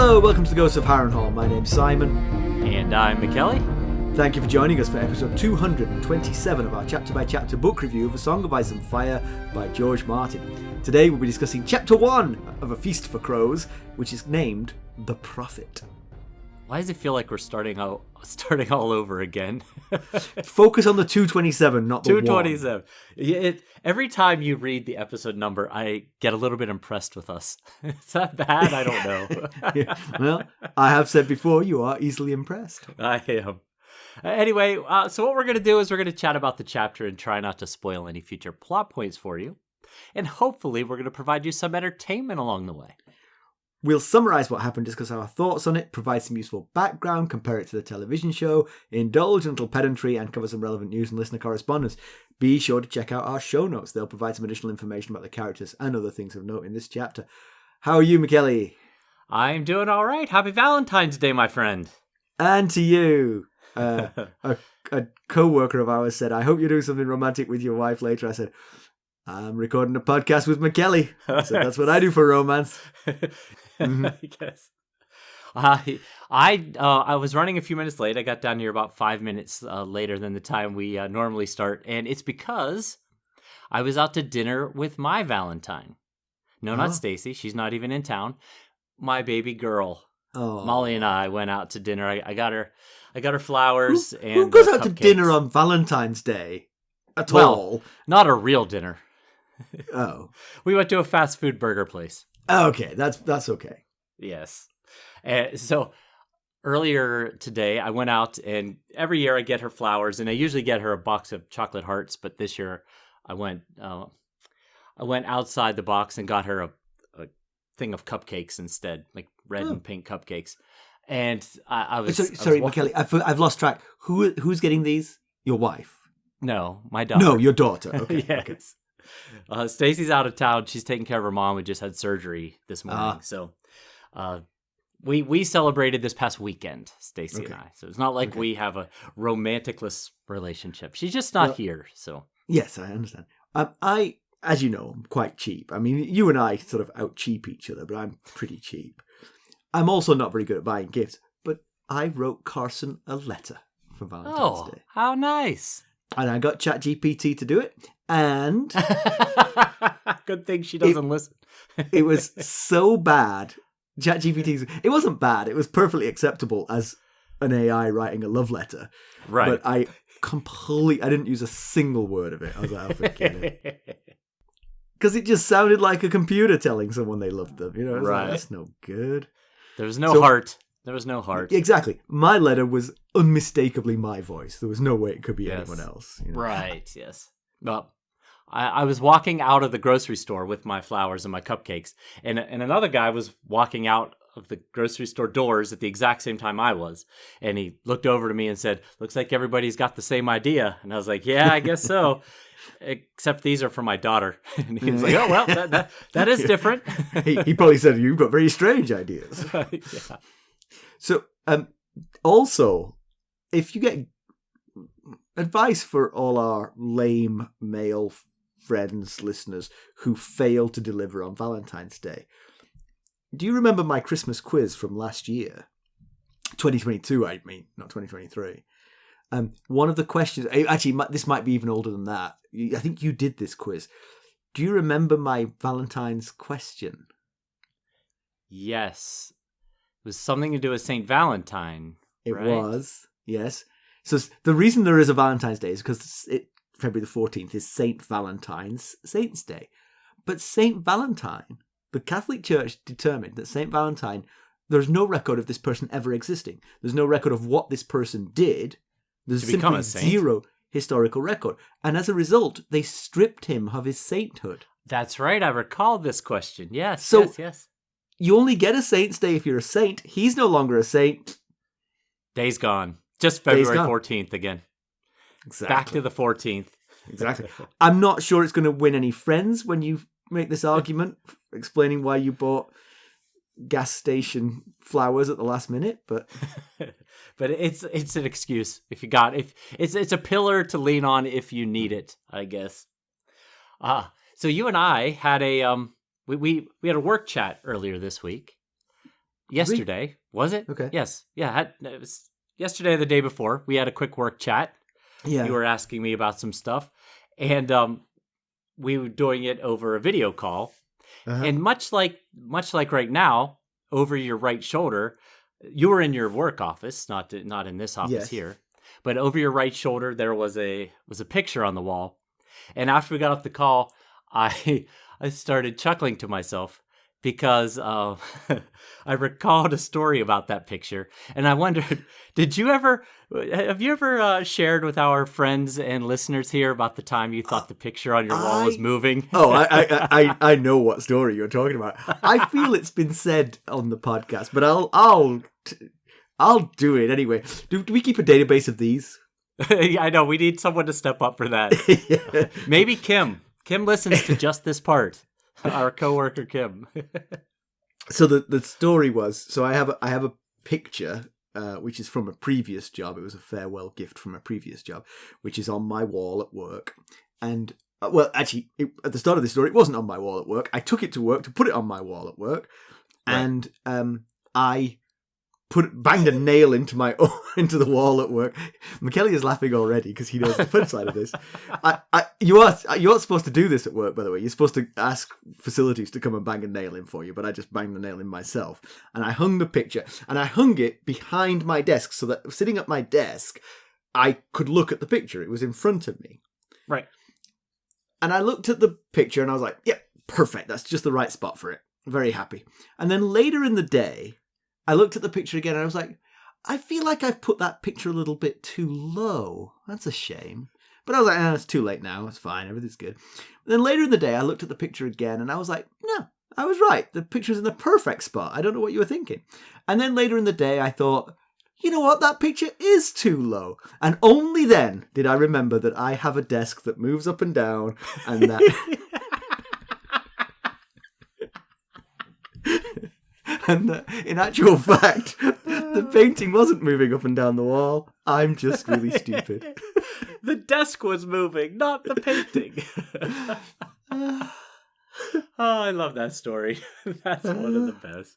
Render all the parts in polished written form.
Hello, welcome to the Ghosts of Hammerhorn. My name's Simon. And I'm Mackelly. Thank you for joining us for episode 227 of our chapter-by-chapter book review of A Song of Ice and Fire by George Martin. Today we'll be discussing chapter 1 of A Feast for Crows, which is named The Prophet. Why does it feel like we're starting all over again? Focus on the 227, not the 227. Every time you read the episode number, I get a little bit impressed with us. Is that bad? I don't know. Yeah, well, I have said before, you are easily impressed. I am. Anyway, so what we're going to do is we're going to chat about the chapter and try not to spoil any future plot points for you. And hopefully we're going to provide you some entertainment along the way. We'll summarise what happened, discuss our thoughts on it, provide some useful background, compare it to the television show, indulge in a little pedantry, and cover some relevant news and listener correspondence. Be sure to check out our show notes. They'll provide some additional information about the characters and other things of note in this chapter. How are you, Mackelly? I'm doing all right. Happy Valentine's Day, my friend. And to you. A co-worker of ours said, I hope you do something romantic with your wife later. I said, I'm recording a podcast with Mackelly. I said, that's what I do for romance. Mm-hmm. I guess. I was running a few minutes late. I got down here about 5 minutes later than the time we normally start, and it's because I was out to dinner with my Valentine. No, not Stacy. She's not even in town. My baby girl, Molly, and I went out to dinner. I got her flowers. Who goes out to dinner on Valentine's Day at all? Not a real dinner. Oh, we went to a fast food burger place. Okay, that's okay. Yes. So earlier today, I went out, and every year I get her flowers, and I usually get her a box of chocolate hearts. But this year, I went outside the box and got her a thing of cupcakes instead, like red and pink cupcakes. And I was sorry, Mackelly, I've lost track. Who's getting these? Your wife? No, my daughter. No, your daughter. Okay. Yes. Okay. Stacy's out of town. She's taking care of her mom, who just had surgery this morning. So we celebrated this past weekend, Stacy and I. So it's not like we have a romanticless relationship. She's just not here. So yes, I understand. I, as you know, I'm quite cheap. I mean, you and I sort of out-cheap each other, but I'm pretty cheap. I'm also not very good at buying gifts, but I wrote Carson a letter for Valentine's Day. How nice. And I got ChatGPT to do it, and good thing she doesn't listen. It was so bad. ChatGPT, it wasn't bad. It was perfectly acceptable as an AI writing a love letter. Right. But I didn't use a single word of it. I was like, I'll forget it. Because it just sounded like a computer telling someone they loved them. You know, right. Like, that's no good. There was no heart. There was no heart. Exactly. My letter was unmistakably my voice. There was no way it could be anyone else. You know? Right, yes. Well, I was walking out of the grocery store with my flowers and my cupcakes, and another guy was walking out of the grocery store doors at the exact same time I was, and he looked over to me and said, looks like everybody's got the same idea. And I was like, yeah, I guess so. Except these are for my daughter. And he was like, oh, well, that is different. He probably said, you've got very strange ideas. Yeah. So, also, if you get advice for all our lame male friends, listeners, who fail to deliver on Valentine's Day, do you remember my Christmas quiz from last year? 2022, I mean, not 2023. One of the questions, actually, this might be even older than that. I think you did this quiz. Do you remember my Valentine's question? Yes. It was something to do with St. Valentine. It right? was, yes. So the reason there is a Valentine's Day is because February the 14th is St. Valentine's Saint's Day. But St. Valentine, the Catholic Church determined that St. Valentine, there's no record of this person ever existing. There's no record of what this person did. There's simply zero historical record. And as a result, they stripped him of his sainthood. That's right. I recall this question. Yes, yes. You only get a Saint's Day if you're a saint. He's no longer a saint. Day's gone. Just February 14th again. Exactly. Back to the 14th. Exactly. I'm not sure it's going to win any friends when you make this argument, explaining why you bought gas station flowers at the last minute, but it's an excuse if it's a pillar to lean on if you need it, I guess. So you and I had we had a work chat earlier this week. yesterday. Was it? Okay. Yes. Yeah. It was yesterday or the day before. We had a quick work chat. Yeah. You were asking me about some stuff. And we were doing it over a video call. Uh-huh. And much like right now, over your right shoulder, you were in your work office, not in this office here, but over your right shoulder there was a picture on the wall. And after we got off the call, I started chuckling to myself because I recalled a story about that picture, and I wondered, have you ever shared with our friends and listeners here about the time you thought the picture on your wall was moving? I know what story you're talking about. I feel it's been said on the podcast, but I'll do it anyway. Do we keep a database of these? I know we need someone to step up for that. Yeah. Maybe Kim. Kim listens to just this part. Our coworker Kim. So the story was, so I have a picture which is from a previous job. It was a farewell gift from a previous job, which is on my wall at work. And actually, at the start of this story, it wasn't on my wall at work. I took it to work to put it on my wall at work, right. And I banged a nail into the wall at work. Mackelly is laughing already because he knows the flip side of this. You aren't supposed to do this at work, by the way. You're supposed to ask facilities to come and bang a nail in for you, but I just banged the nail in myself. And I hung the picture, and I hung it behind my desk so that sitting at my desk, I could look at the picture. It was in front of me. Right. And I looked at the picture and I was like, yeah, perfect. That's just the right spot for it. Very happy. And then later in the day, I looked at the picture again and I was like, I feel like I've put that picture a little bit too low. That's a shame. But I was like, it's too late now. It's fine. Everything's good. And then later in the day, I looked at the picture again and I was like, no, I was right. The picture's in the perfect spot. I don't know what you were thinking. And then later in the day, I thought, you know what? That picture is too low. And only then did I remember that I have a desk that moves up and down and that... And in actual fact, the painting wasn't moving up and down the wall. I'm just really stupid. The desk was moving, not the painting. Oh, I love that story. That's one of the best.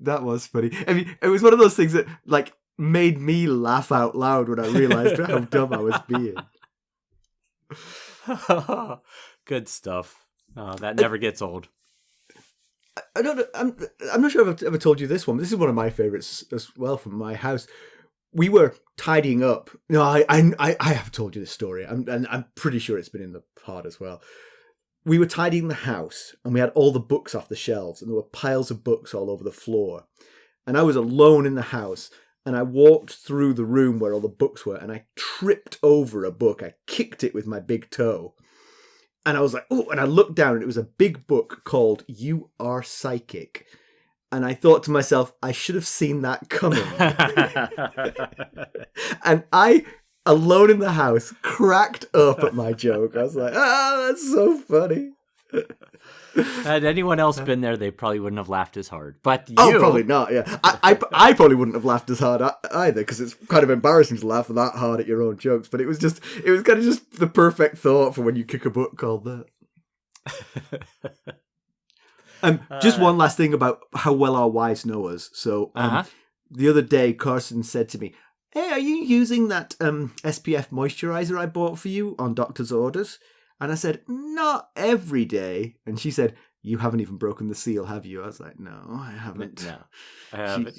That was funny. I mean, it was one of those things that like made me laugh out loud when I realized how dumb I was being. Good stuff. Oh, that never gets old. I don't know. I'm not sure if I've ever told you this one, but this is one of my favorites as well from my house. We were tidying up. No, I have told you this story, and I'm pretty sure it's been in the pod as well. We were tidying the house, and we had all the books off the shelves, and there were piles of books all over the floor. And I was alone in the house, and I walked through the room where all the books were, and I tripped over a book. I kicked it with my big toe. And I was like, oh, and I looked down and it was a big book called You Are Psychic. And I thought to myself, I should have seen that coming. And I, alone in the house, cracked up at my joke. I was like, that's so funny. Had anyone else been there, they probably wouldn't have laughed as hard. But you... Oh, probably not, yeah. I probably wouldn't have laughed as hard either, because it's kind of embarrassing to laugh that hard at your own jokes. But it was kind of just the perfect thought for when you kick a book called that. Just one last thing about how well our wives know us. So the other day, Carson said to me, hey, are you using that SPF moisturizer I bought for you on doctor's orders? And I said, not every day. And she said, you haven't even broken the seal, have you? I was like, no, I haven't. No, I haven't.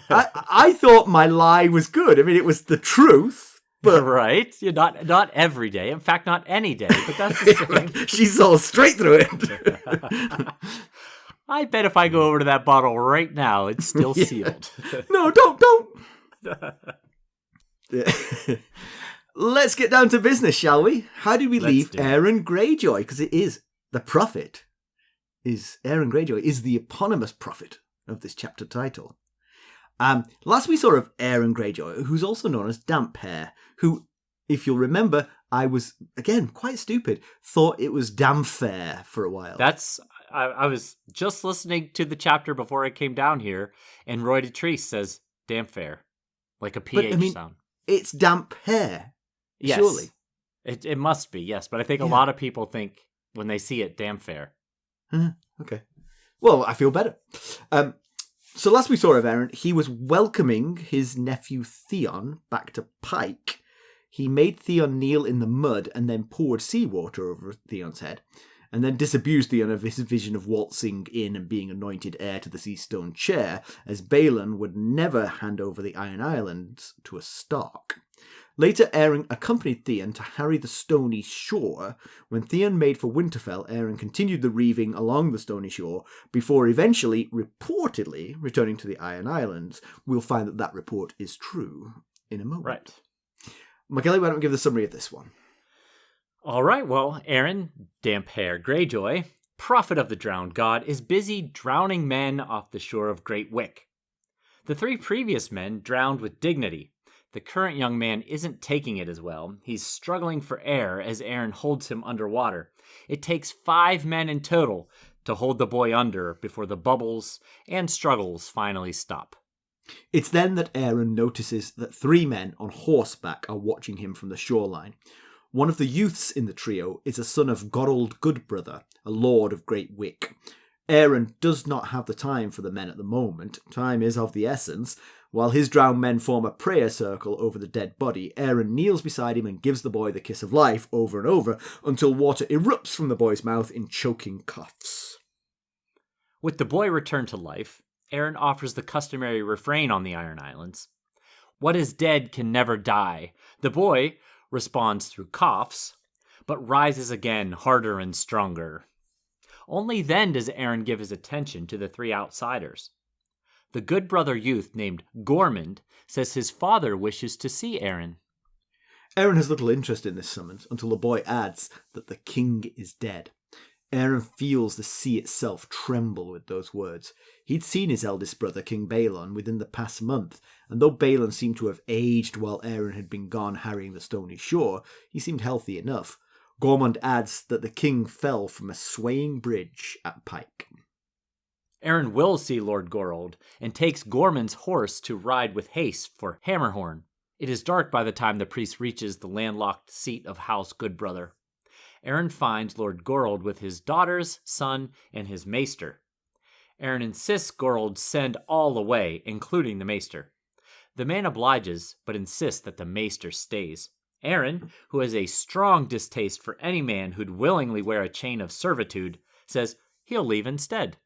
I thought my lie was good. I mean, it was the truth. But right? You're not every day. In fact, not any day. But that's the same. She saw straight through it. I bet if I go over to that bottle right now, it's still sealed. No, don't. Yeah. Let's get down to business, shall we? How do we leave Aeron Greyjoy? Because it is the prophet. Aeron Greyjoy is the eponymous prophet of this chapter title. Last we saw of Aeron Greyjoy, who's also known as Damphair, who, if you'll remember, I was, again, quite stupid, thought it was Damphair for a while. I was just listening to the chapter before I came down here, and Roy Detrice says Damphair, like a PH sound. It's Damphair. Yes. Surely. It must be, yes. But I think a lot of people think, when they see it, Damphair. Okay. Well, I feel better. So last we saw of Aeron, he was welcoming his nephew Theon back to Pike. He made Theon kneel in the mud and then poured seawater over Theon's head, and then disabused Theon of his vision of waltzing in and being anointed heir to the Sea Stone chair, as Balon would never hand over the Iron Islands to a Stark. Later, Aeron accompanied Theon to harry the stony shore. When Theon made for Winterfell, Aeron continued the reaving along the stony shore before eventually, reportedly, returning to the Iron Islands. We'll find that that report is true in a moment. Right. Mackelly, why don't we give the summary of this one? All right, well, Aeron, Damphair Greyjoy, prophet of the drowned god, is busy drowning men off the shore of Great Wick. The 3 previous men drowned with dignity. The current young man isn't taking it as well. He's struggling for air as Aeron holds him underwater. It takes 5 men in total to hold the boy under before the bubbles and struggles finally stop. It's then that Aeron notices that 3 men on horseback are watching him from the shoreline. One of the youths in the trio is a son of Goodbrother, a lord of Great Wick. Aeron does not have the time for the men at the moment. Time is of the essence. While his drowned men form a prayer circle over the dead body, Aeron kneels beside him and gives the boy the kiss of life over and over until water erupts from the boy's mouth in choking coughs. With the boy returned to life, Aeron offers the customary refrain on the Iron Islands. What is dead can never die. The boy responds through coughs, but rises again harder and stronger. Only then does Aeron give his attention to the 3 outsiders. The Goodbrother youth named Gormund says his father wishes to see Aeron. Aeron has little interest in this summons until the boy adds that the king is dead. Aeron feels the sea itself tremble with those words. He'd seen his eldest brother, King Balon, within the past month, and though Balon seemed to have aged while Aeron had been gone harrying the stony shore, he seemed healthy enough. Gormund adds that the king fell from a swaying bridge at Pike. Aeron will see Lord Gorold and takes Gormund's horse to ride with haste for Hammerhorn. It is dark by the time the priest reaches the landlocked seat of House Goodbrother. Aeron finds Lord Gorold with his daughters, son, and his maester. Aeron insists Gorold send all away, including the maester. The man obliges, but insists that the maester stays. Aeron, who has a strong distaste for any man who'd willingly wear a chain of servitude, says he'll leave instead.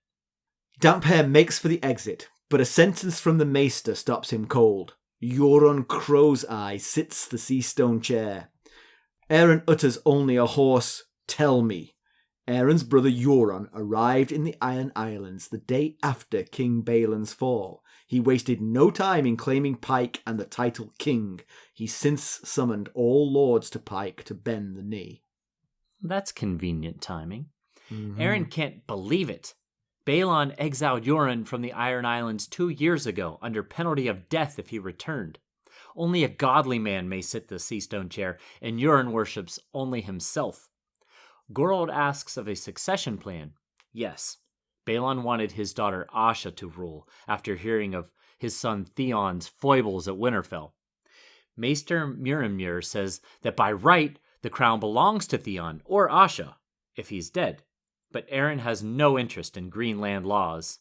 Damphair makes for the exit, but a sentence from the maester stops him cold. Euron Crow's Eye sits the sea stone chair. Aeron utters only a hoarse, "Tell me." Aeron's brother Euron arrived in the Iron Islands the day after King Balon's fall. He wasted no time in claiming Pike and the title King. He since summoned all lords to Pike to bend the knee. That's convenient timing. Mm-hmm. Aeron can't believe it. Balon exiled Euron from the Iron Islands 2 years ago under penalty of death if he returned. Only a godly man may sit the sea stone chair, and Euron worships only himself. Gorold asks of a succession plan. Yes, Balon wanted his daughter Asha to rule after hearing of his son Theon's foibles at Winterfell. Maester Murimur says that by right the crown belongs to Theon or Asha if he's dead, but Aeron has no interest in Greenland laws.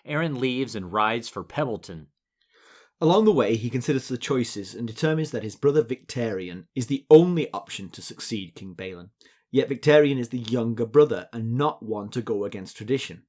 Aeron leaves and rides for Pebbleton. Along the way, he considers the choices and determines that his brother Victarion is the only option to succeed King Balon. Yet Victarion is the younger brother and not one to go against tradition.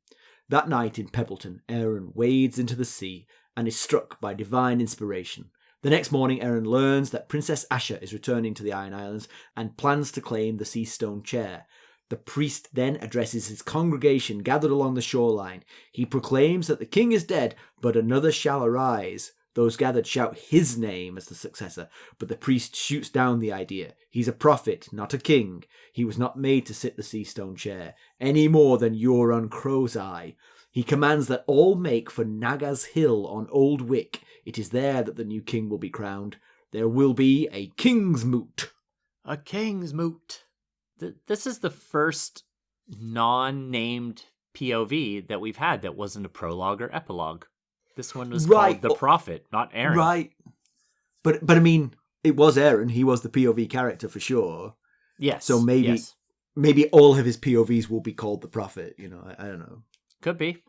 That night in Pebbleton, Aeron wades into the sea and is struck by divine inspiration. The next morning, Aeron learns that Princess Asha is returning to the Iron Islands and plans to claim the Sea Stone chair. The priest then addresses his congregation gathered along the shoreline. He proclaims that the king is dead, but another shall arise. Those gathered shout his name as the successor, but the priest shoots down the idea. He's a prophet, not a king. He was not made to sit the Sea Stone chair, any more than Euron Crow's Eye. He commands that all make for Naga's Hill on Old Wick. It is there that the new king will be crowned. There will be a kingsmoot. A kingsmoot. This is the first non-named POV that we've had that wasn't a prologue or epilogue. This one was called The Prophet, not Aeron. Right. But I mean, it was Aeron. He was the POV character for sure. Yes. So maybe all of his POVs will be called The Prophet. You know, I don't know. Could be.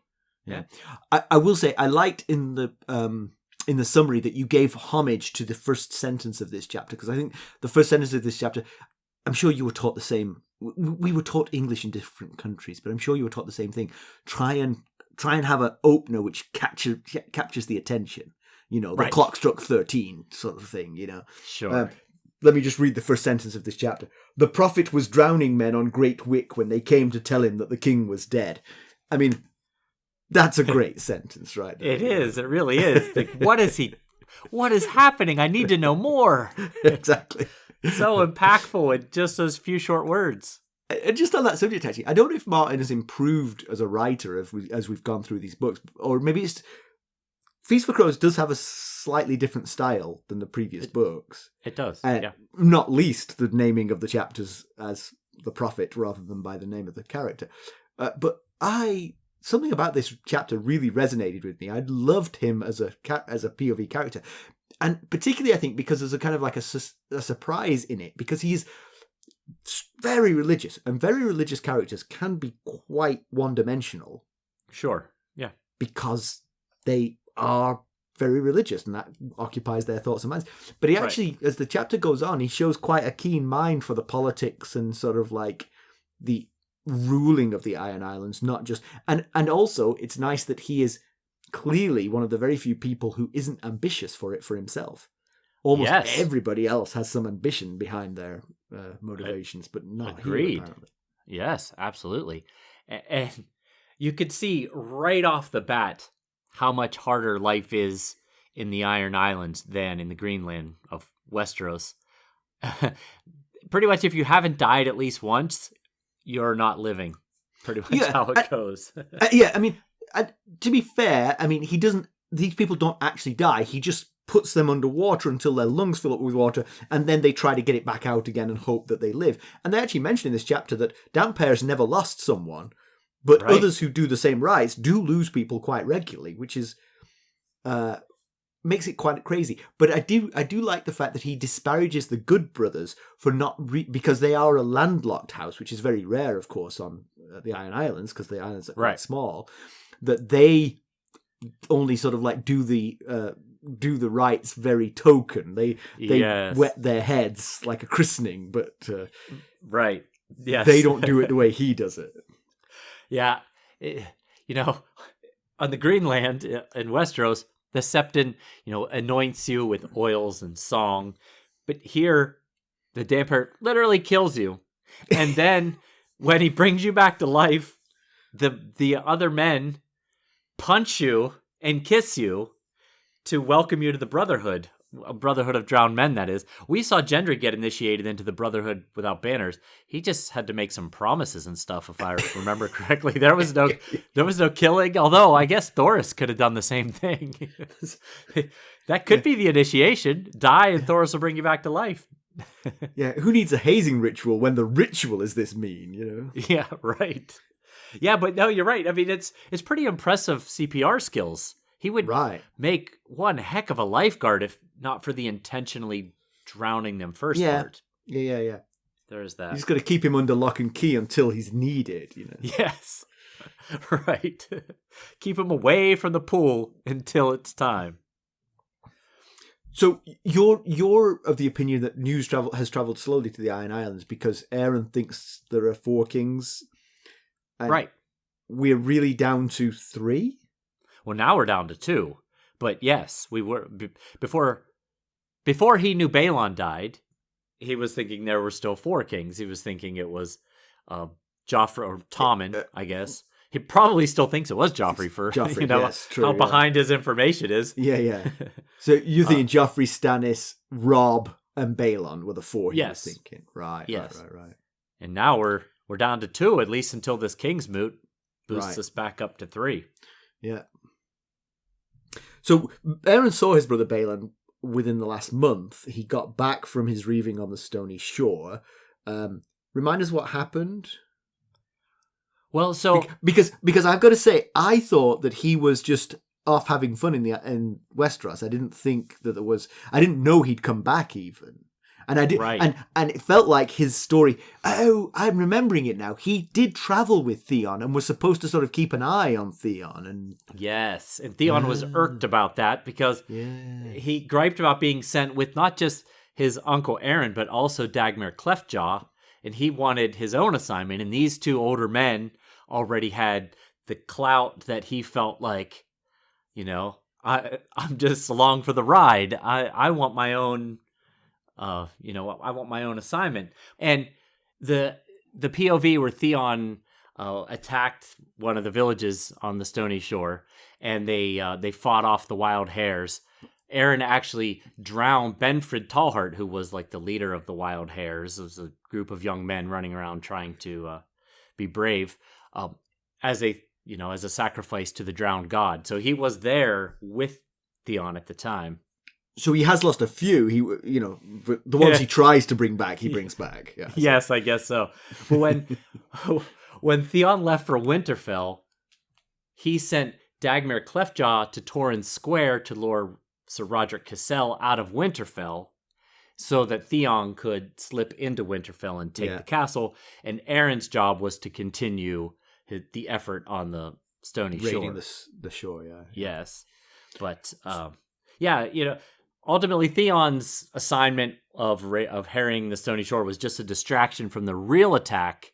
Yeah. I will say I liked in the summary that you gave homage to the first sentence of this chapter, because I think the first sentence of this chapter, I'm sure you were taught the same. We were taught English in different countries, but I'm sure you were taught the same thing. Try and have an opener which captures the attention. You know, the clock struck 13 sort of thing, you know. Sure. Let me just read the first sentence of this chapter. The prophet was drowning men on Great Wick when they came to tell him that the king was dead. I mean, that's a great sentence, right? It is. It really is. Like, what is happening? I need to know more. Exactly. So impactful in just those few short words. And just on that subject, actually, I don't know if Martin has improved as a writer as we've gone through these books, or maybe it's Feast for Crows does have a slightly different style than the previous books. It does, Not least the naming of the chapters as the prophet rather than by the name of the character. But something about this chapter really resonated with me. I loved him as a POV character. And particularly, I think, because there's a kind of like a surprise in it, because he's very religious, and very religious characters can be quite one-dimensional. Sure, yeah. Because they are very religious, and that occupies their thoughts and minds. But he actually, as the chapter goes on, he shows quite a keen mind for the politics and sort of like the ruling of the Iron Islands, not just... And also, it's nice that he is clearly one of the very few people who isn't ambitious for it for himself. Almost everybody else has some ambition behind their motivations, but not Agreed. Him, apparently. Yes, absolutely. And you could see right off the bat how much harder life is in the Iron Islands than in the Greenland of Westeros. Pretty much, if you haven't died at least once, you're not living. Pretty much how it goes. I mean, to be fair, I mean, these people don't actually die. He just puts them underwater until their lungs fill up with water, and then they try to get it back out again and hope that they live. And they actually mention in this chapter that Damphair's never lost someone, but others who do the same rites do lose people quite regularly, which is makes it quite crazy. But I do like the fact that he disparages the Goodbrothers for not because they are a landlocked house, which is very rare, of course, on the Iron Islands, because the islands are quite small. That they only sort of like do the rites very token. They wet their heads like a christening, but they don't do it the way he does it. Yeah, on the Greenland in Westeros, the Septon, anoints you with oils and song, but here the Damphair literally kills you, and then when he brings you back to life, the other men punch you and kiss you to welcome you to the Brotherhood. A Brotherhood of Drowned Men, that is. We saw Gendry get initiated into the Brotherhood without banners. He just had to make some promises and stuff, if I remember correctly. There was no killing, although I guess Thoros could have done the same thing. That could be the initiation. Die and Thoros will bring you back to life. Yeah, who needs a hazing ritual when the ritual is this mean, Yeah, right. Yeah, but no, you're right. I mean, it's pretty impressive CPR skills. He would make one heck of a lifeguard if not for the intentionally drowning them first part. Yeah. There's that. You just got to keep him under lock and key until he's needed, Yes. Right. Keep him away from the pool until it's time. So you're of the opinion that news has traveled slowly to the Iron Islands because Aeron thinks there are 4 kings. And we're really down to 3? Well, now we're down to 2. But yes, we were before he knew Balon died. He was thinking there were still 4 kings. He was thinking it was Joffrey or Tommen, I guess. He probably still thinks it was Joffrey for how behind his information is. Yeah. So you're thinking Joffrey, Stannis, Robb, and Balon were the 4 he was thinking. Right. And now we're down to 2, at least until this kingsmoot boosts us back up to 3. Yeah. So Aeron saw his brother Balon within the last month. He got back from his reaving on the stony shore. Remind us what happened. Well, so because I've got to say, I thought that he was just off having fun in Westeros. I didn't think that I didn't know he'd come back even. And I did, Right. and it felt like his story. Oh, I'm remembering it now. He did travel with Theon and was supposed to sort of keep an eye on Theon. And Yes, and Theon was irked about that because he griped about being sent with not just his uncle Aeron, but also Dagmar Cleftjaw, and he wanted his own assignment. And these two older men already had the clout that he felt like, I'm just along for the ride. I want my own, I want my own assignment. And the POV where Theon attacked one of the villages on the Stony Shore, and they fought off the wild hares. Aeron actually drowned Benfred Tallheart, who was like the leader of the wild hares. It was a group of young men running around trying to be brave, as a sacrifice to the drowned god. So he was there with Theon at the time. So he has lost a few. But the ones he tries to bring back, he brings back. Yeah, so. Yes, I guess so. But when Theon left for Winterfell, he sent Dagmar Cleftjaw to Torrhen Square to lure Sir Roderick Cassel out of Winterfell, so that Theon could slip into Winterfell and take the castle. And Aeron's job was to continue the effort on the Stony Shore. Raiding the shore, yeah. Yes. But, ultimately Theon's assignment of harrying the Stony Shore was just a distraction from the real attack,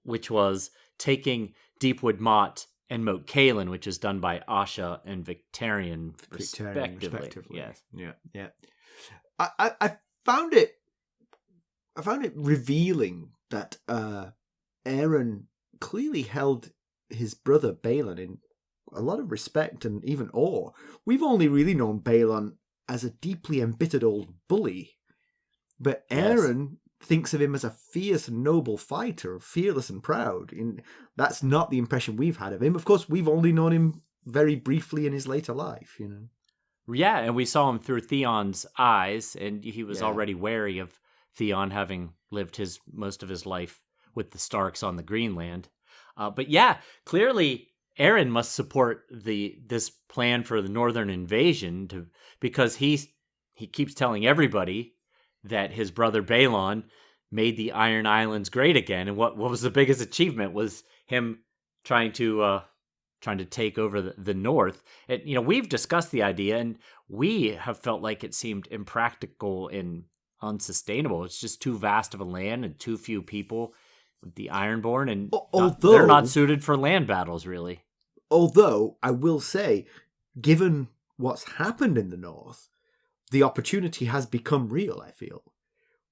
which was taking Deepwood Motte and Moat Cailin, which is done by Asha and Victarion, respectively. Yes. Yeah. I found it revealing that Aeron clearly held his brother Balon in a lot of respect and even awe. We've only really known Balon as a deeply embittered old bully, but Aeron thinks of him as a fierce and noble fighter, fearless and proud. That's not the impression we've had of him. Of course, we've only known him very briefly in his later life, Yeah, and we saw him through Theon's eyes, and he was already wary of Theon, having lived most of his life with the Starks on the Greenland. But clearly Aeron must support this plan for the northern invasion because he keeps telling everybody that his brother Balon made the Iron Islands great again, and what was the biggest achievement was him trying to take over the north. And we've discussed the idea, and we have felt like it seemed impractical and unsustainable. It's just too vast of a land and too few people with the Ironborn, and they're not suited for land battles, really. Although I will say, given what's happened in the north, the opportunity has become real, I feel.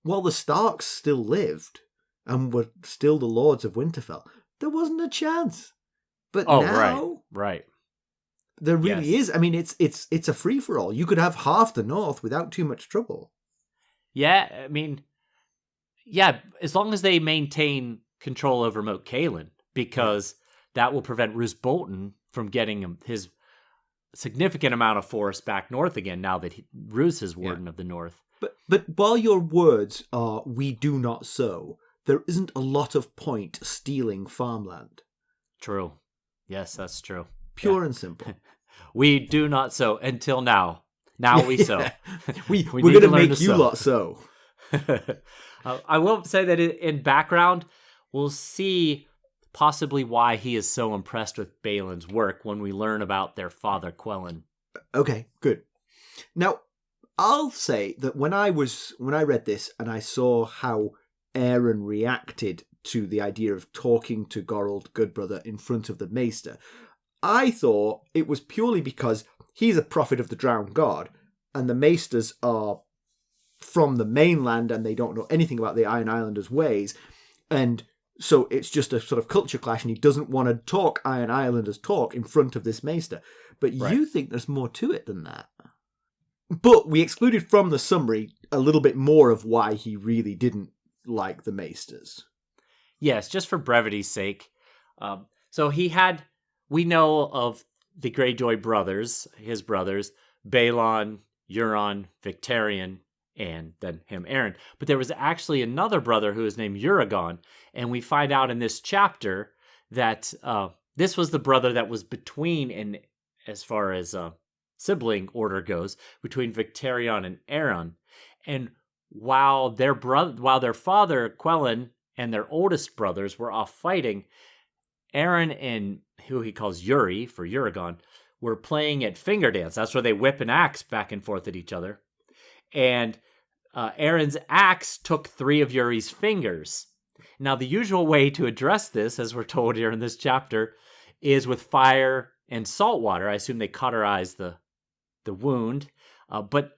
While the Starks still lived and were still the lords of Winterfell, there wasn't a chance. But now, right. There really is. I mean, it's a free-for-all. You could have half the north without too much trouble. Yeah, I mean, as long as they maintain control over Moat Cailin, because that will prevent Roose Bolton from getting his significant amount of force back north again, now that Roose is Warden of the North. But while your words are, we do not sow, there isn't a lot of point stealing farmland. True. Yes, that's true. Pure and simple. We do not sow until now. Now we sow. We're going to make you lot sow. I will say that in background, we'll see possibly why he is so impressed with Balon's work when we learn about their father Quellin. Okay, good. Now, I'll say that when I read this and I saw how Aeron reacted to the idea of talking to Gorald Goodbrother in front of the Maester, I thought it was purely because he's a prophet of the drowned god, and the Maesters are from the mainland and they don't know anything about the Iron Islanders' ways, and so it's just a sort of culture clash, and he doesn't want to talk Iron Islanders talk in front of this Maester. But you think there's more to it than that. But we excluded from the summary a little bit more of why he really didn't like the Maesters. Yes, just for brevity's sake. So we know of the Greyjoy brothers, his brothers, Balon, Euron, Victarion, and then him, Aeron. But there was actually another brother who was named Uragon, and we find out in this chapter that this was the brother that was between, and as far as sibling order goes, between Victarion and Aeron. And while their father Quellan and their oldest brothers were off fighting, Aeron and who he calls Yuri for Uragon were playing at finger dance. That's where they whip an axe back and forth at each other. And Aeron's axe took 3 of Yuri's fingers. Now, the usual way to address this, as we're told here in this chapter, is with fire and salt water. I assume they cauterize the wound. But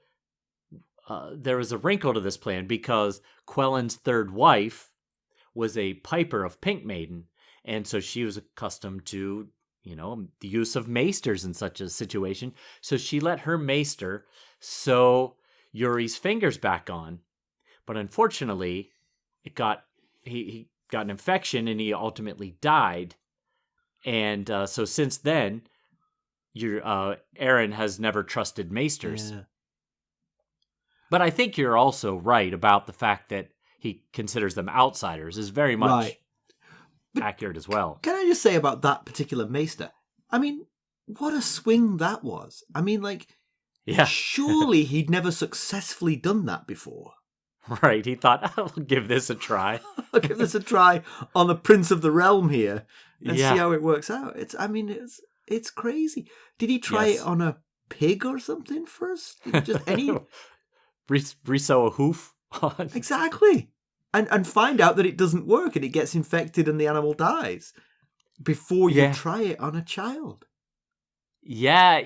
there was a wrinkle to this plan because Quellan's 3rd wife was a piper of Pink Maiden. And so she was accustomed to, the use of maesters in such a situation. So she let her maester sew Yuri's fingers back on. But unfortunately, he got an infection and he ultimately died. And so since then, Aeron has never trusted maesters. Yeah. But I think you're also right about the fact that he considers them outsiders is very much accurate as well. Can I just say about that particular maester? I mean, what a swing that was. I mean, surely he'd never successfully done that before. Right, he thought, I'll give this a try. I'll give this a try on the Prince of the Realm here and see how it works out. It's crazy. Did he try it on a pig or something first? Just any... Resew a hoof on. Exactly. And find out that it doesn't work and it gets infected and the animal dies before you try it on a child. Yeah,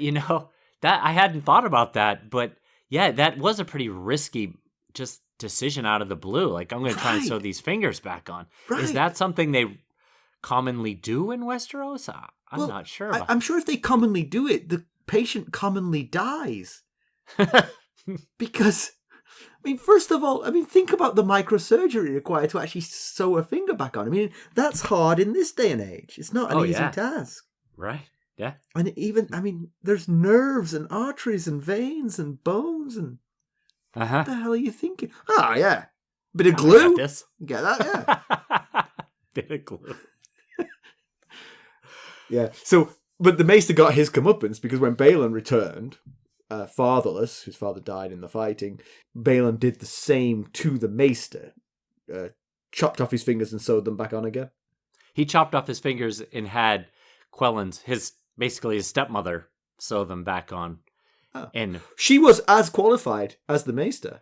that I hadn't thought about that, but yeah, that was a pretty risky just decision out of the blue. Like, I'm going to try and sew these fingers back on. Right. Is that something they commonly do in Westeros? I'm not sure. I'm sure if they commonly do it, the patient commonly dies. Because, first of all, think about the microsurgery required to actually sew a finger back on. That's hard in this day and age. It's not an easy task. Right. Yeah. And even, there's nerves and arteries and veins and bones and... What the hell are you thinking? Oh, yeah. Bit of glue. Get that, yeah. Bit of glue. Yeah. So, but the maester got his comeuppance because when Balon returned, fatherless, his father died in the fighting, Balon did the same to the maester. Chopped off his fingers and sewed them back on again. He chopped off his fingers and had Quellan's, basically his stepmother, sew them back on. Oh. And she was as qualified as the maester.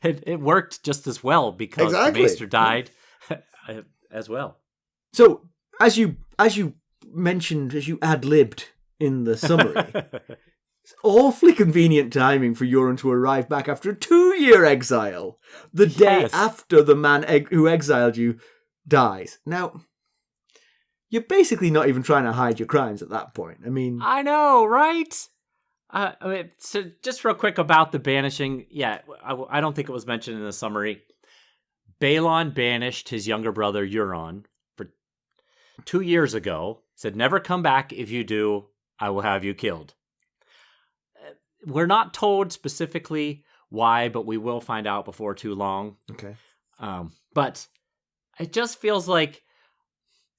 It worked just as well because the maester died as well. So, as you mentioned, as you ad-libbed in the summary, it's awfully convenient timing for Euron to arrive back after a 2-year exile, the day after the man who exiled you dies. Now, you're basically not even trying to hide your crimes at that point. I know, right? So just real quick about the banishing. Yeah, I don't think it was mentioned in the summary. Balon banished his younger brother Euron for 2 years ago. Said, never come back. If you do, I will have you killed. We're not told specifically why, but we will find out before too long. Okay. But it just feels like...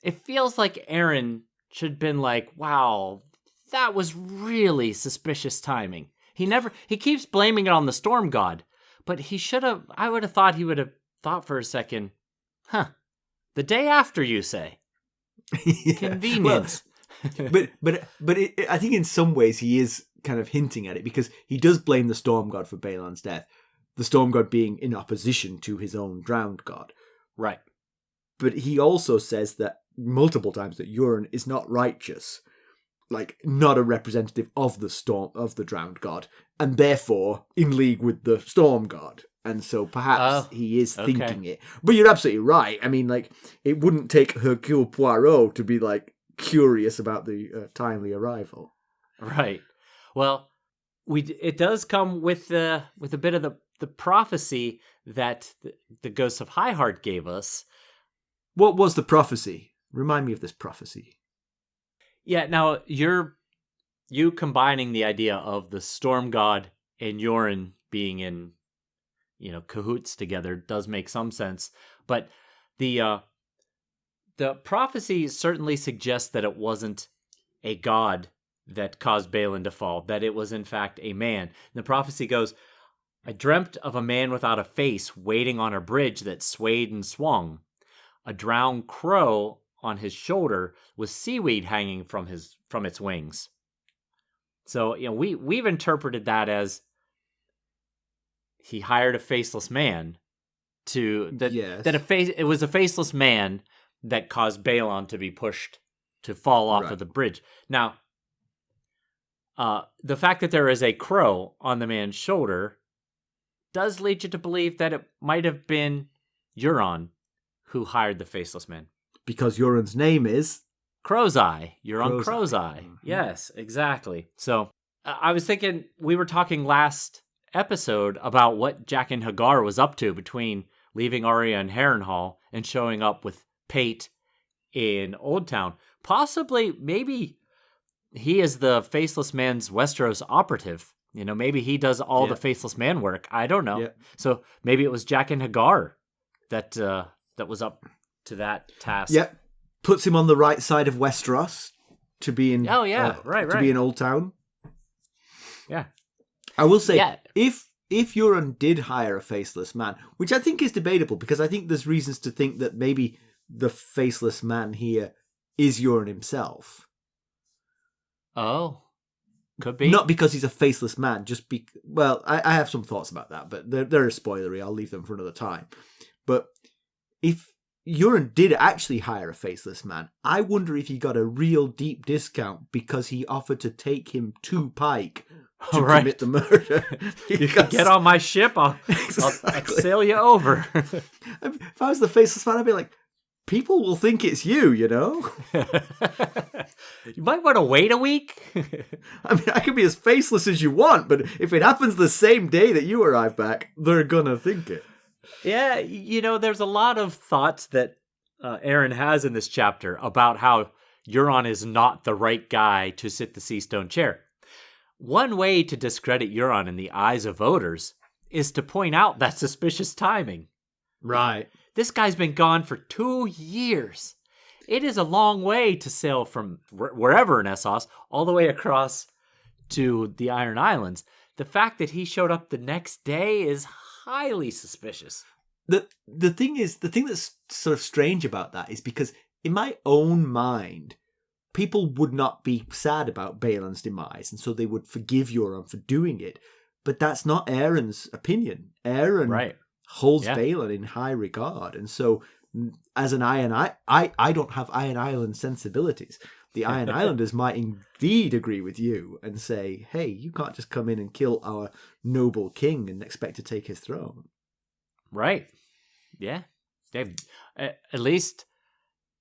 Aeron should have been like, wow... That was really suspicious timing. He keeps blaming it on the storm god, but I would have thought he would have thought for a second, the day after, you say? Convenient. But I think in some ways he is kind of hinting at it because he does blame the storm god for Balon's death. The storm god being in opposition to his own drowned god. Right. But he also says that multiple times that Euron is not righteous. Not a representative of the drowned god, and therefore in league with the storm god. And so perhaps he is thinking it. But you're absolutely right. It wouldn't take Hercule Poirot to be, curious about the timely arrival. Right. Well, it does come with a bit of the prophecy that the Ghosts of Highheart gave us. What was the prophecy? Remind me of this prophecy. Yeah, now you combining the idea of the storm god and Euron being in, cahoots together does make some sense. But the prophecy certainly suggests that it wasn't a god that caused Balon to fall, that it was in fact a man. And the prophecy goes, I dreamt of a man without a face waiting on a bridge that swayed and swung. A drowned crow on his shoulder with seaweed hanging from its wings. So, we've interpreted that as he hired a faceless man it was a faceless man that caused Balon to be pushed to fall off of the bridge. Now, the fact that there is a crow on the man's shoulder does lead you to believe that it might have been Euron who hired the faceless man. Because Euron's name is Crow's Eye. Euron Crow's Eye. Mm-hmm. Yes, exactly. So I was thinking, we were talking last episode about what Jaqen H'ghar was up to between leaving Arya in Harrenhal and showing up with Pate in Old Town. Possibly, maybe he is the faceless man's Westeros operative. Maybe he does all the faceless man work. I don't know. Yeah. So maybe it was Jaqen H'ghar that was up to that task. Yep. Puts him on the right side of Westeros to be in to be in Old Town. Yeah. I will say, if Euron did hire a faceless man, which I think is debatable, because I think there's reasons to think that maybe the faceless man here is Euron himself. Oh. Could be. Not because he's a faceless man, I have some thoughts about that, but they're spoilery. I'll leave them for another time. But if Euron did actually hire a faceless man, I wonder if he got a real deep discount because he offered to take him to Pike to commit the murder. You can get on my ship, I'll sail you over. If I was the faceless man, I'd be like, people will think it's you, You might want to wait a week. I mean, I can be as faceless as you want, but if it happens the same day that you arrive back, they're gonna think it. Yeah, there's a lot of thoughts that Aeron has in this chapter about how Euron is not the right guy to sit the Seastone chair. One way to discredit Euron in the eyes of voters is to point out that suspicious timing. Right. This guy's been gone for 2 years. It is a long way to sail from wherever in Essos all the way across to the Iron Islands. The fact that he showed up the next day is highly suspicious. The thing that's sort of strange about that is because in my own mind, people would not be sad about Balon's demise, and so they would forgive Euron for doing it. But that's not Aeron's opinion. Aeron holds Balon in high regard, and so as an I don't have Iron Island sensibilities. The Iron Islanders might indeed agree with you and say, hey, you can't just come in and kill our noble king and expect to take his throne. Right. Yeah. At least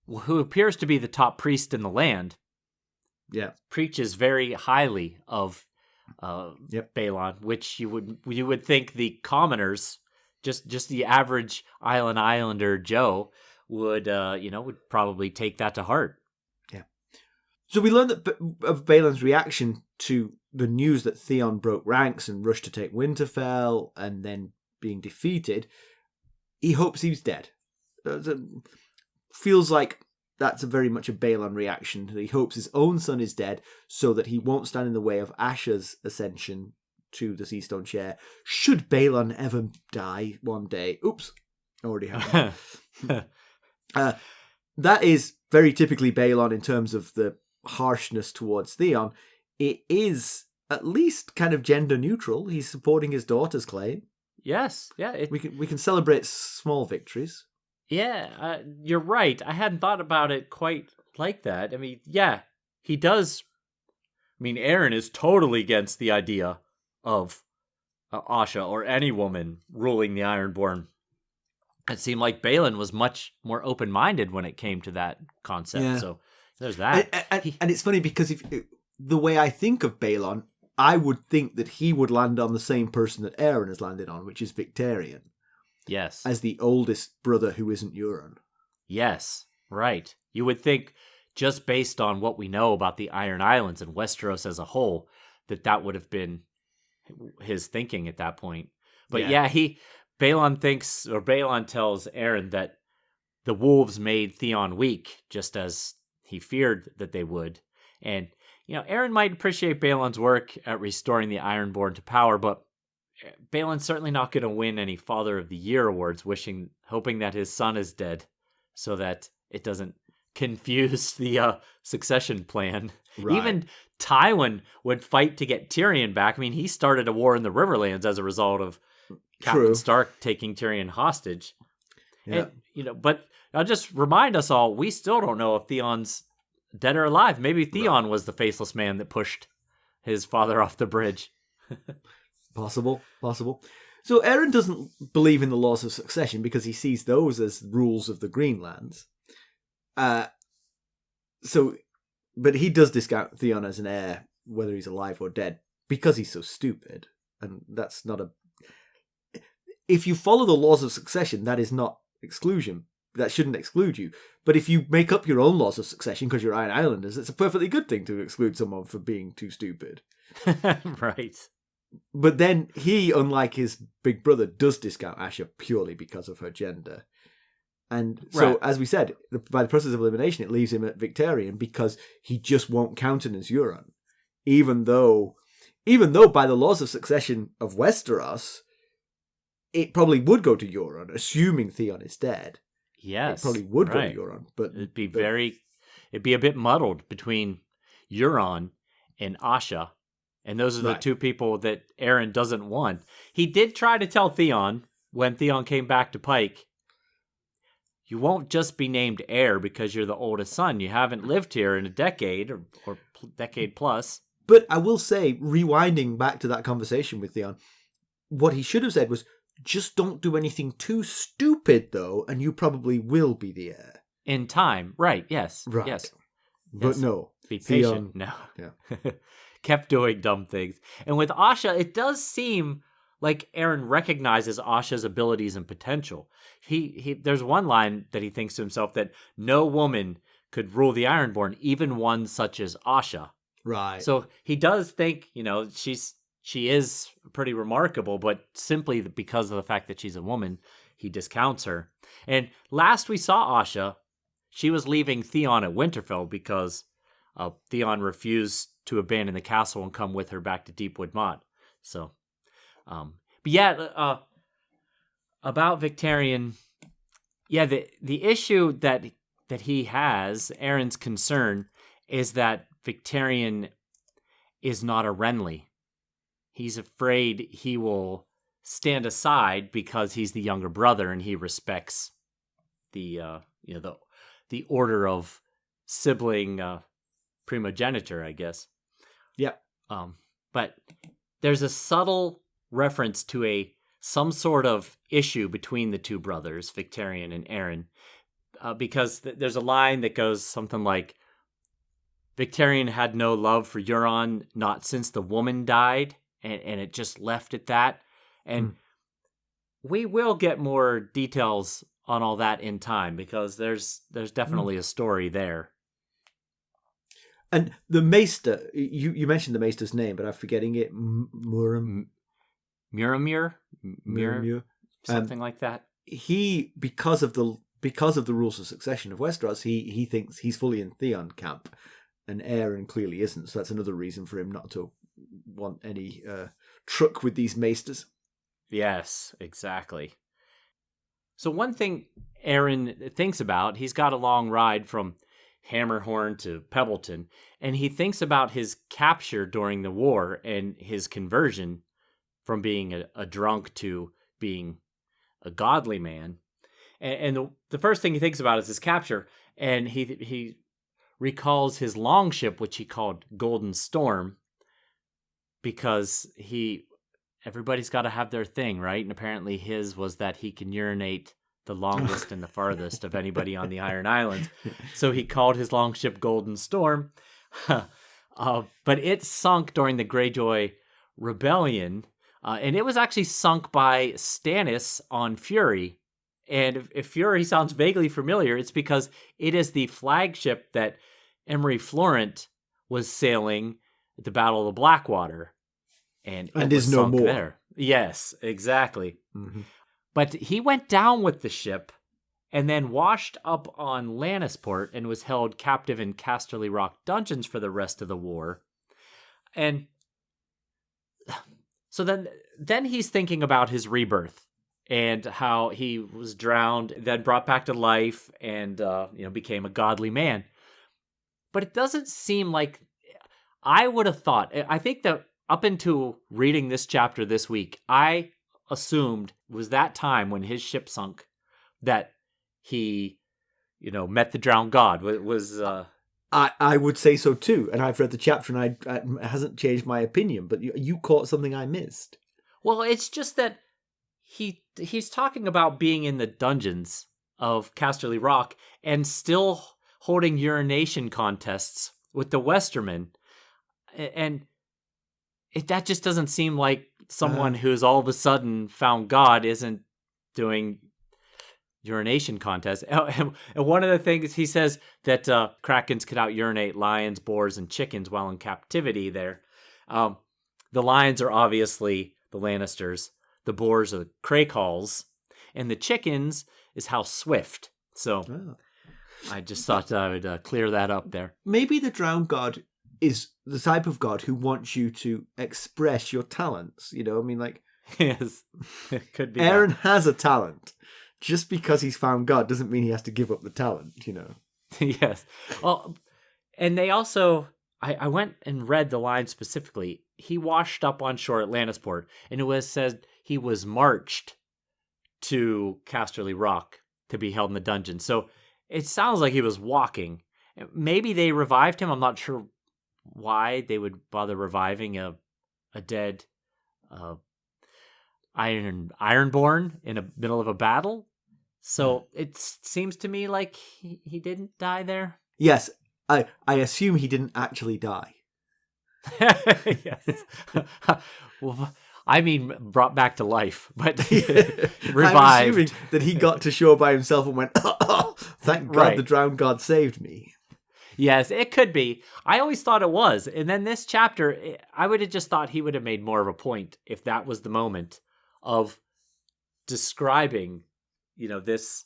who appears to be the top priest in the land preaches very highly of Balon, which you would think the commoners, just the average Islander Joe would probably take that to heart. So we learned of Balon's reaction to the news that Theon broke ranks and rushed to take Winterfell and then being defeated. He hopes he's dead. Feels like that's very much a Balon reaction. He hopes his own son is dead so that he won't stand in the way of Asha's ascension to the Seastone chair. Should Balon ever die one day? Oops, already happened. That is very typically Balon in terms of the harshness towards Theon. It is at least kind of gender neutral. He's supporting his daughter's claim. Yes, yeah. We can celebrate small victories. Yeah, you're right. I hadn't thought about it quite like that. I mean, yeah, he does. I mean, Aeron is totally against the idea of Asha or any woman ruling the Ironborn. It seemed like Balon was much more open-minded when it came to that concept. Yeah. So there's that. And it's funny because the way I think of Balon, I would think that he would land on the same person that Aeron has landed on, which is Victarion. Yes. As the oldest brother who isn't Euron. Yes, right. You would think, just based on what we know about the Iron Islands and Westeros as a whole, that would have been his thinking at that point. But Balon tells Aeron that the wolves made Theon weak, just as he feared that they would. And, Aeron might appreciate Balon's work at restoring the Ironborn to power, but Balon's certainly not going to win any Father of the Year awards, hoping that his son is dead, so that it doesn't confuse the succession plan. Right. Even Tywin would fight to get Tyrion back. I mean, he started a war in the Riverlands as a result of Catelyn Stark taking Tyrion hostage. Yeah. And, but I'll just remind us all, we still don't know if Theon's dead or alive. Maybe Theon was the faceless man that pushed his father off the bridge. Possible. So Aeron doesn't believe in the laws of succession because he sees those as rules of the Greenlands. But he does discount Theon as an heir, whether he's alive or dead, because he's so stupid. And that's not if you follow the laws of succession, that is not exclusion. That shouldn't exclude you. But if you make up your own laws of succession because you're Iron Islanders, it's a perfectly good thing to exclude someone for being too stupid. Right. But then he, unlike his big brother, does discount Asha purely because of her gender. And so, as we said, by the process of elimination, it leaves him at Victarion because he just won't countenance Euron. Even though by the laws of succession of Westeros, it probably would go to Euron, assuming Theon is dead. Yes. It probably would go to Euron. But it'd be a bit muddled between Euron and Asha. And those are the two people that Aeron doesn't want. He did try to tell Theon, when Theon came back to Pike, you won't just be named heir because you're the oldest son. You haven't lived here in a decade or decade plus. But I will say, rewinding back to that conversation with Theon, what he should have said was, just don't do anything too stupid, though, and you probably will be the heir. In time. Right, yes. Right. Yes. But yes. no. Be patient. Theon, no. Yeah. Kept doing dumb things. And with Asha, it does seem like Aeron recognizes Asha's abilities and potential. He there's one line that he thinks to himself that no woman could rule the Ironborn, even one such as Asha. Right. So he does think, she is pretty remarkable, but simply because of the fact that she's a woman, he discounts her. And last we saw Asha, she was leaving Theon at Winterfell because Theon refused to abandon the castle and come with her back to Deepwood Motte. So, but yeah, about Victarion, yeah, the issue that he has, Aeron's concern, is that Victarion is not a Renly. He's afraid he will stand aside because he's the younger brother and he respects the order of sibling primogeniture, I guess. Yeah. But there's a subtle reference to some sort of issue between the two brothers, Victarion and Aeron, because there's a line that goes something like, Victarion had no love for Euron, not since the woman died, and it just left at that. And we will get more details on all that in time, because there's definitely a story there. And the Maester, you mentioned the Maester's name, but I'm forgetting it. Muramir? Something like that. He, because of the rules of succession of Westeros, he thinks he's fully in Theon camp, and Aeron clearly isn't. So that's another reason for him not to want any truck with these Maesters. Yes, exactly. So one thing Aeron thinks about, he's got a long ride from Hammerhorn to Pebbleton, and he thinks about his capture during the war and his conversion from being a drunk to being a godly man. And the first thing he thinks about is his capture, and he recalls his longship, which he called Golden Storm, because everybody's got to have their thing, right? And apparently his was that he can urinate the longest and the farthest of anybody on the Iron Islands. So he called his longship Golden Storm. But it sunk during the Greyjoy Rebellion, and it was actually sunk by Stannis on Fury. And if Fury sounds vaguely familiar, it's because it is the flagship that Emery Florent was sailing at the Battle of the Blackwater. And is no more. There. Yes, exactly. Mm-hmm. But he went down with the ship and then washed up on Lannisport and was held captive in Casterly Rock dungeons for the rest of the war. And So then he's thinking about his rebirth and how he was drowned, then brought back to life, and became a godly man. But it doesn't seem like I would have thought. I think that up into reading this chapter this week, I assumed was that time when his ship sunk that he, met the drowned god. I would say so too, and I've read the chapter, and it hasn't changed my opinion. But you caught something I missed. Well, it's just that he's talking about being in the dungeons of Casterly Rock and still holding urination contests with the Westermen, and that just doesn't seem like someone who's all of a sudden found God isn't doing urination contests. And one of the things he says that Krakens could out urinate lions, boars, and chickens while in captivity there. The lions are obviously the Lannisters. The boars are the Craycalls. And the chickens is House Swift. So I just thought I would clear that up there. Maybe the drowned god is the type of god who wants you to express your talents. Yes, it could be. Aeron has a talent. Just because he's found God doesn't mean he has to give up the talent, Yes. Well, and they also, I went and read the line specifically. He washed up on shore at Lannisport, and it was said he was marched to Casterly Rock to be held in the dungeon. So it sounds like he was walking. Maybe they revived him. I'm not sure why they would bother reviving a dead Ironborn in the middle of a battle. So it seems to me like he didn't die there. Yes, I assume he didn't actually die. Yes. Well, I mean, brought back to life, but revived. I'm assuming that he got to shore by himself and went, oh, thank God Right. The drowned god saved me. Yes, it could be. I always thought it was. And then this chapter, I would have just thought he would have made more of a point if that was the moment of describing, this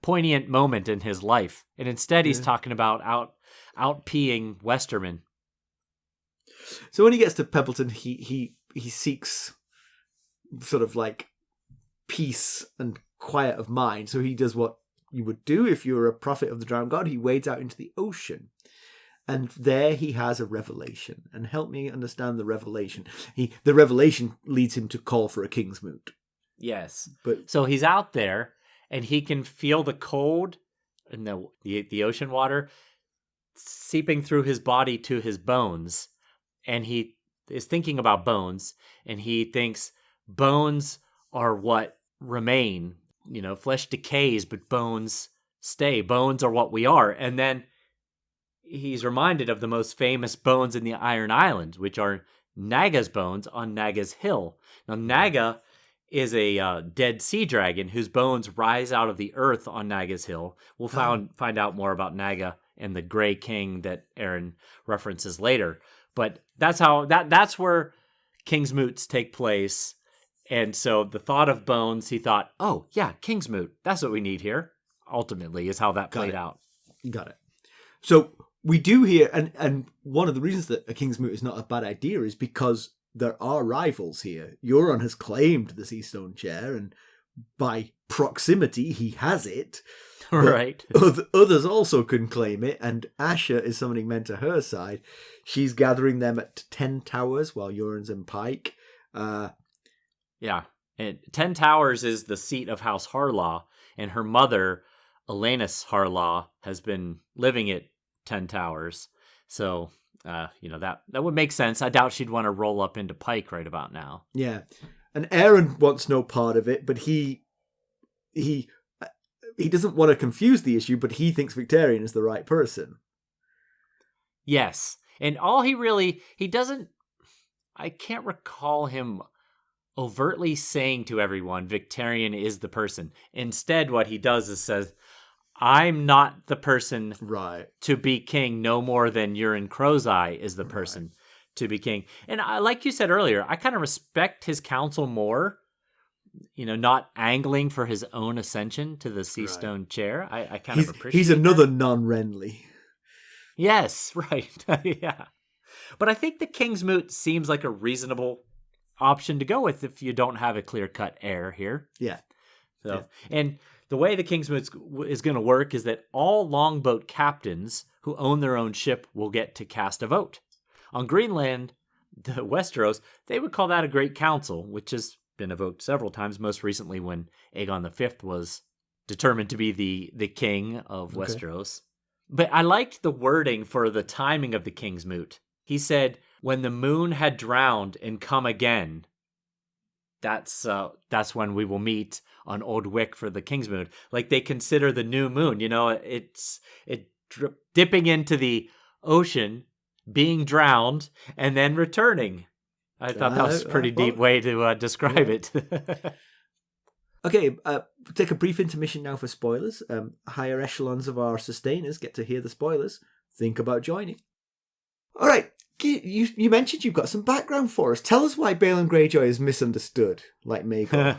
poignant moment in his life. And instead he's talking about out peeing Westermen. So when he gets to Pebbleton, he seeks sort of like peace and quiet of mind. So he does what you would do if you were a prophet of the drowned god. He wades out into the ocean. And there he has a revelation. And help me understand the revelation. The revelation leads him to call for a kingsmoot. Yes. But so he's out there and he can feel the cold and the ocean water seeping through his body to his bones. And he is thinking about bones, and he thinks bones are what remain. Flesh decays, but bones stay. Bones are what we are. And then he's reminded of the most famous bones in the Iron Islands, which are Naga's bones on Naga's Hill. Now, Naga is a dead sea dragon whose bones rise out of the earth on Naga's Hill. We'll find out more about Naga and the Grey King that Aeron references later. But that's where kingsmoots take place. And so the thought of bones, he thought, oh, yeah, kingsmoot. That's what we need here. Ultimately, is how that played out. Got it. So we do hear, and one of the reasons that a kingsmoot is not a bad idea is because there are rivals here. Euron has claimed the Seastone Chair, and by proximity, he has it. Right. Others also can claim it, and Asha is summoning men to her side. She's gathering them at 10 Towers while Euron's in Pike. Yeah. And 10 Towers is the seat of House Harlaw, and her mother, Elanis Harlaw, has been living at 10 Towers. So, that would make sense. I doubt she'd want to roll up into Pike right about now. Yeah. And Aeron wants no part of it, but he doesn't want to confuse the issue, but he thinks Victarion is the right person. Yes. And all he doesn't, I can't recall him overtly saying to everyone, Victarion is the person. Instead, what he does is says, I'm not the person to be king no more than Euron Crowseye is the person to be king. And like you said earlier, I kind of respect his counsel more, not angling for his own ascension to the Seastone Chair. I kind of appreciate He's another non-Renly. Yes, right. Yeah. But I think the kingsmoot seems like a reasonable option to go with if you don't have a clear-cut heir here. Yeah. So, and the way the Kingsmoot is going to work is that all longboat captains who own their own ship will get to cast a vote. On Greenland, the Westeros, they would call that a Great Council, which has been evoked several times, most recently when Aegon V was determined to be the king of Westeros. But I liked the wording for the timing of the Kingsmoot. He said, when the moon had drowned and come again, that's when we will meet on Old Wick for the Kingsmoot. Like, they consider the new moon, it's dipping into the ocean, being drowned, and then returning. I thought that was a pretty deep way to describe it. Okay, take a brief intermission now for spoilers. Higher echelons of our sustainers get to hear the spoilers. Think about joining. All right, you mentioned you've got some background for us. Tell us why Balon Greyjoy is misunderstood, like Maegor.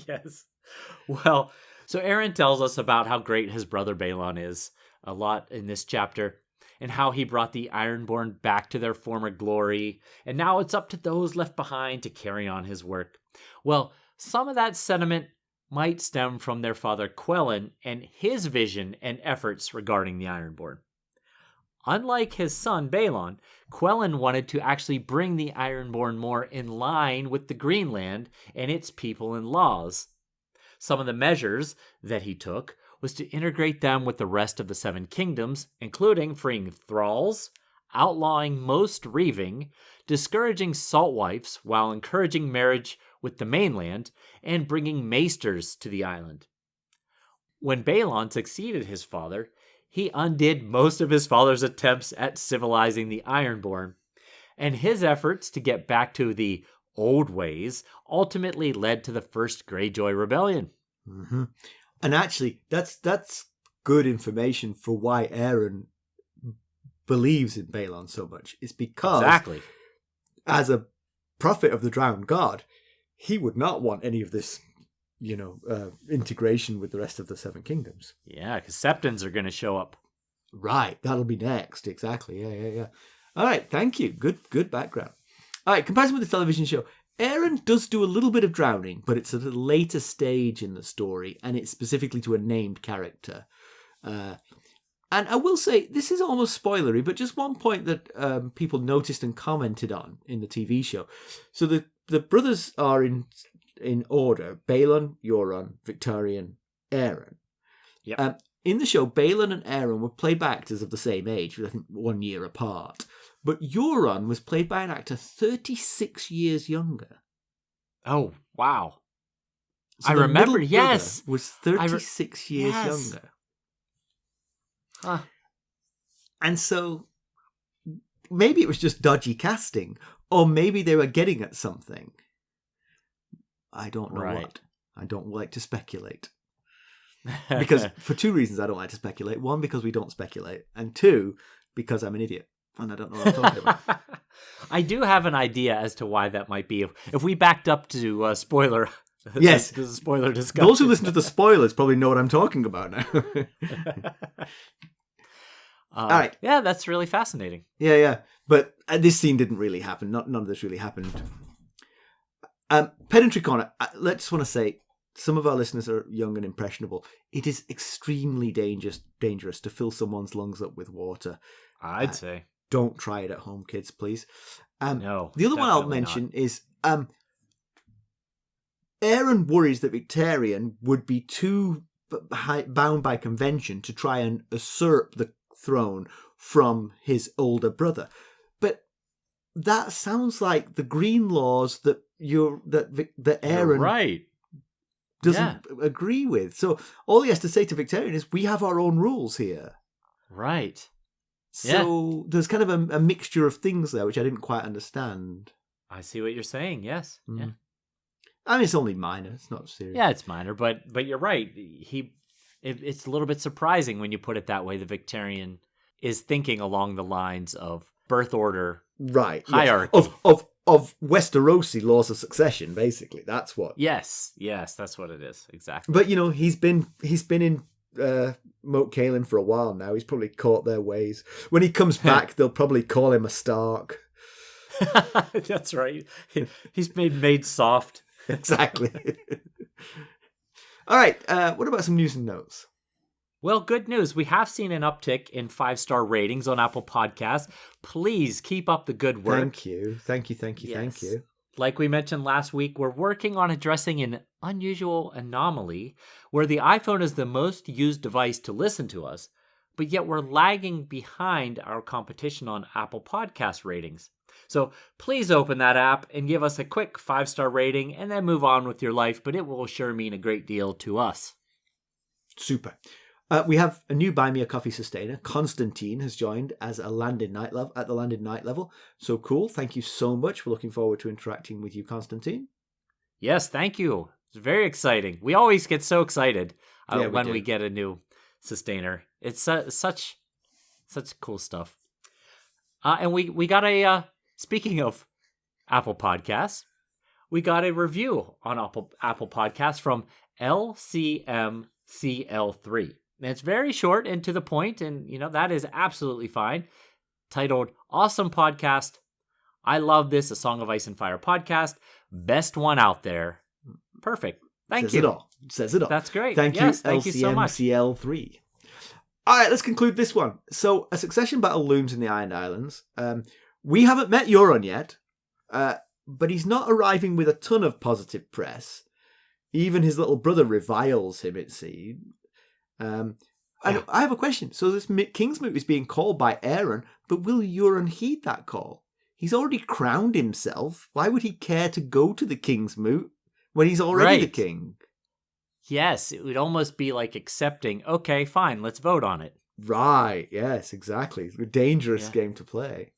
Yes. Well, so Aeron tells us about how great his brother Balon is a lot in this chapter, and how he brought the Ironborn back to their former glory, and now it's up to those left behind to carry on his work. Well, some of that sentiment might stem from their father Quellin and his vision and efforts regarding the Ironborn. Unlike his son Balon, Quellin wanted to actually bring the Ironborn more in line with the Greenland and its people and laws. Some of the measures that he took was to integrate them with the rest of the Seven Kingdoms, including freeing thralls, outlawing most reaving, discouraging salt wives while encouraging marriage with the mainland, and bringing maesters to the island. When Balon succeeded his father, he undid most of his father's attempts at civilizing the Ironborn, and his efforts to get back to the old ways ultimately led to the First Greyjoy Rebellion. Mm-hmm. And actually, that's good information for why Aeron believes in Balon so much. It's because, exactly, as a prophet of the drowned god, he would not want any of this, integration with the rest of the Seven Kingdoms. Yeah, because Septons are going to show up. Right, that'll be next. Exactly. Yeah. All right, thank you. Good background. All right, comparison with the television show. Aeron does do a little bit of drowning, but it's at a later stage in the story, and it's specifically to a named character. And I will say, this is almost spoilery, but just one point that people noticed and commented on in the TV show. So the brothers are in order: Balon, Euron, Victarion, Aeron. Yep. In the show, Balon and Aeron were played by actors of the same age, I think 1 year apart. But Euron was played by an actor 36 years younger. Oh, wow. So I remember, yes. Was 36 years younger. Huh. And so maybe it was just dodgy casting, or maybe they were getting at something. I don't know what. I don't like to speculate. Because for two reasons I don't like to speculate. One, because we don't speculate. And two, because I'm an idiot. And I don't know what I'm talking about. I do have an idea as to why that might be. If we backed up to spoiler, yes, the spoiler discussion. Those who listen to the spoilers probably know what I'm talking about now. All right. Yeah, that's really fascinating. Yeah. But this scene didn't really happen. None of this really happened. Pedantry Corner. I just want to say, some of our listeners are young and impressionable. It is extremely dangerous to fill someone's lungs up with water. I'd say. Don't try it at home, kids, please. No. The other one I'll mention is Aeron worries that Victarion would be too bound by convention to try and usurp the throne from his older brother. But that sounds like the green laws that Aeron doesn't agree with. So all he has to say to Victarion is, we have our own rules here. Right. So there's kind of a mixture of things there, which I didn't quite understand. I see what you're saying, yes. Mm. Yeah. I mean, it's only minor. It's not serious. Yeah, it's minor, but you're right. It's a little bit surprising when you put it that way. The Victarion is thinking along the lines of birth order, right? Hierarchy. Yes. Of Westerosi laws of succession, basically. That's what. Yes, that's what it is. Exactly. But he's been in Moat Cailin for a while now. He's probably caught their ways. When he comes back, they'll probably call him a Stark. That's right. He's made soft. Exactly. All right. What about some news and notes? Well, good news. We have seen an uptick in 5-star ratings on Apple Podcasts. Please keep up the good work. Thank you. Thank you. Like we mentioned last week, we're working on addressing an unusual anomaly where the iPhone is the most used device to listen to us, but yet we're lagging behind our competition on Apple Podcast ratings. So please open that app and give us a quick 5-star rating and then move on with your life, but it will sure mean a great deal to us. Super. We have a new Buy Me a Coffee sustainer. Constantine has joined as a landed night level at the landed night level. So cool. Thank you so much. We're looking forward to interacting with you, Constantine. Yes, thank you. It's very exciting. We always get so excited when we get a new sustainer. It's such cool stuff. And we got speaking of Apple Podcasts, we got a review on Apple Podcasts from LCMCL3. And it's very short and to the point, and that is absolutely fine. Titled, Awesome Podcast. I love this, a Song of Ice and Fire podcast. Best one out there. Perfect. Thank you. Says it all. That's great. Thank you, LCMCL3. All right, let's conclude this one. So, a succession battle looms in the Iron Islands. We haven't met Euron yet, but he's not arriving with a ton of positive press. Even his little brother reviles him, it seems. I have a question. So this kingsmoot is being called by Aeron, but will Euron heed that call? He's already crowned himself. Why would he care to go to the kingsmoot when he's already the king? Yes, it would almost be like accepting, okay, fine, let's vote on it. Right, yes, exactly. It's a dangerous game to play.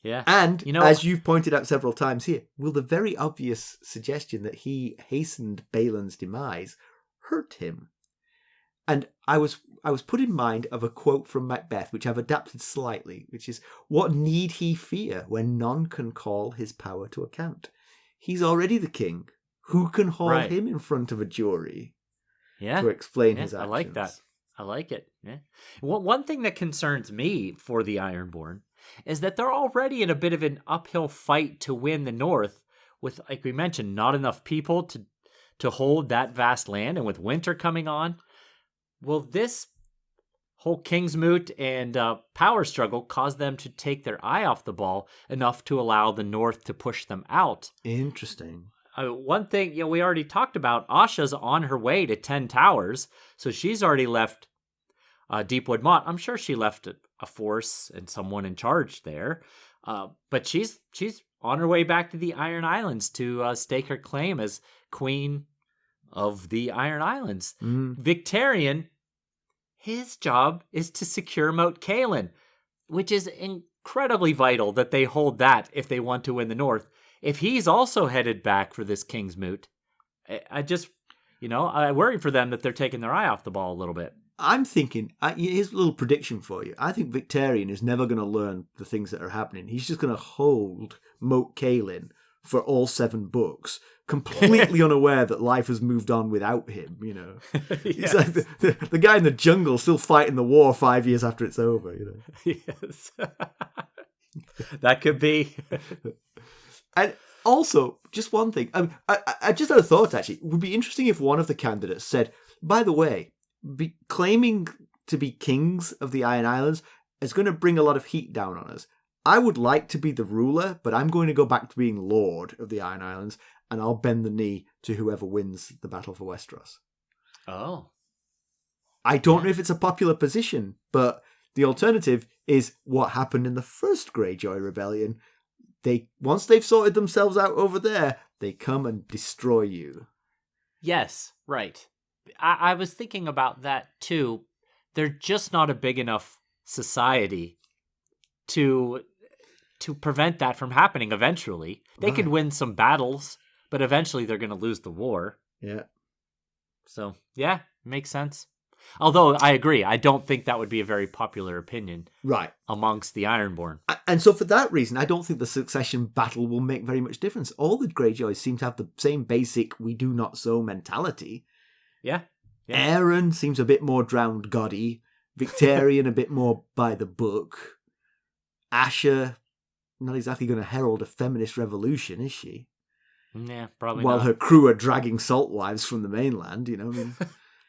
Yeah. And, as you've pointed out several times here, will the very obvious suggestion that he hastened Balon's demise hurt him? And I was put in mind of a quote from Macbeth, which I've adapted slightly, which is, what need he fear when none can call his power to account? He's already the king. Who can haul him in front of a jury to explain his actions? I like that. I like it. Yeah. One thing that concerns me for the Ironborn is that they're already in a bit of an uphill fight to win the North with, like we mentioned, not enough people to hold that vast land, and with winter coming on. Will this whole kingsmoot and power struggle cause them to take their eye off the ball enough to allow the North to push them out? Interesting. One thing we already talked about, Asha's on her way to 10 Towers, so she's already left Deepwood Mott. I'm sure she left a force and someone in charge there, but she's on her way back to the Iron Islands to stake her claim as queen of the Iron Islands. Victarion, his job is to secure Moat Cailin, which is incredibly vital that they hold that if they want to win the North. If he's also headed back for this kingsmoot, I just, I worry for them that they're taking their eye off the ball a little bit. I'm thinking, here's a little prediction for you. I think Victarion is never going to learn the things that are happening. He's just going to hold Moat Cailin for all 7 books, completely unaware that life has moved on without him, Yes. He's like the guy in the jungle still fighting the war 5 years after it's over, Yes. That could be. And also, just one thing, I just had a thought, actually. It would be interesting if one of the candidates said, by the way, claiming to be kings of the Iron Islands is going to bring a lot of heat down on us. I would like to be the ruler, but I'm going to go back to being Lord of the Iron Islands, and I'll bend the knee to whoever wins the battle for Westeros. Oh. I don't know if it's a popular position, but the alternative is what happened in the first Greyjoy rebellion. Once they've sorted themselves out over there, they come and destroy you. Yes, right. I was thinking about that too. They're just not a big enough society to prevent that from happening eventually. They could win some battles, but eventually they're going to lose the war. Yeah. So, yeah, makes sense. Although, I agree, I don't think that would be a very popular opinion amongst the Ironborn. And so for that reason, I don't think the succession battle will make very much difference. All the Greyjoys seem to have the same basic we do not so mentality. Yeah. Aeron seems a bit more drowned goddy. Victarion a bit more by the book. Asha not exactly going to herald a feminist revolution, is she? Yeah, probably While not. her crew are dragging salt wives from the mainland, you know. I mean,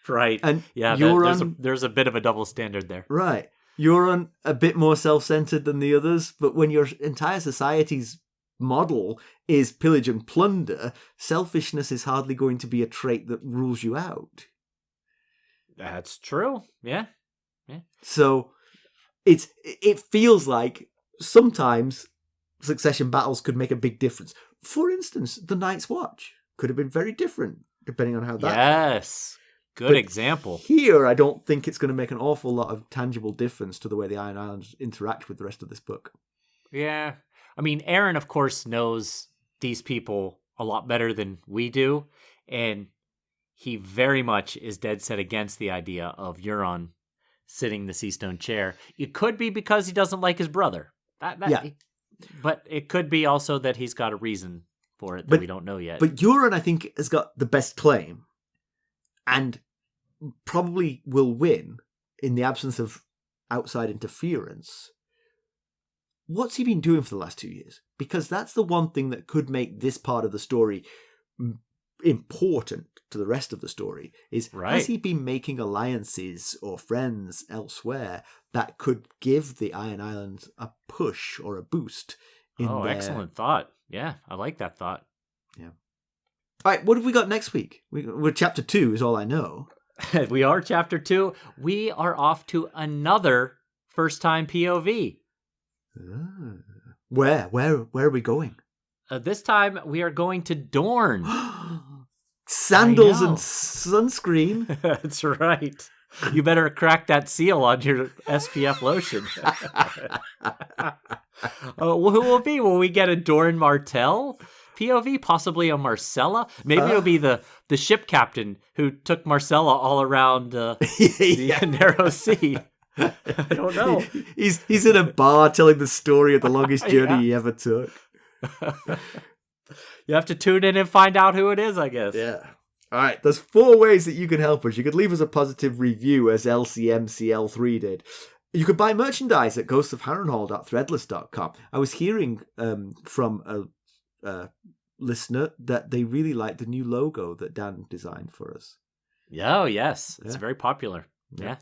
Right. and yeah, Euron, there's a bit of a double standard there. right. Euron, a bit more self-centered than the others, but when your entire society's model is pillage and plunder, selfishness is hardly going to be a trait that rules you out. That's true. Yeah. So it feels like sometimes succession battles could make a big difference. For instance, the Night's Watch could have been very different depending on how that. Yes. Good But example. Here, I don't think it's going to make an awful lot of tangible difference to the way the Iron Islands interact with the rest of this book. Yeah. I mean, Aeron, of course, knows these people a lot better than we do. And he very much is dead set against the idea of Euron sitting the Seastone chair. It could be because he doesn't like his brother. But it could be also that he's got a reason for it that we don't know yet. But Euron, I think, has got the best claim and probably will win in the absence of outside interference. What's he been doing for the last 2 years? Because that's the one thing that could make this part of the story important to the rest of the story, is has he been making alliances or friends elsewhere that could give the Iron Islands a push or a boost? Excellent thought. Yeah, I like that thought. Yeah. All right, what have we got next week? We're chapter 2 is all I know. We are chapter 2. We are off to another first-time POV. Where are we going? This time we are going to Dorne. Sandals and sunscreen. That's right. You better crack that seal on your SPF lotion. Who will it be? Will we get a Doran Martell POV? Possibly a Marcella? Maybe it'll be the ship captain who took Marcella all around the narrow sea. I don't know. He's in a bar telling the story of the longest journey he ever took. You have to tune in and find out who it is, I guess. Yeah. All right, there's 4 ways that you can help us. You could leave us a positive review, as LCMCL3 did. You could buy merchandise at ghostsofharrenhal.threadless.com. I was hearing from a listener that they really like the new logo that Dan designed for us. Oh, yes. It's very popular. Yeah.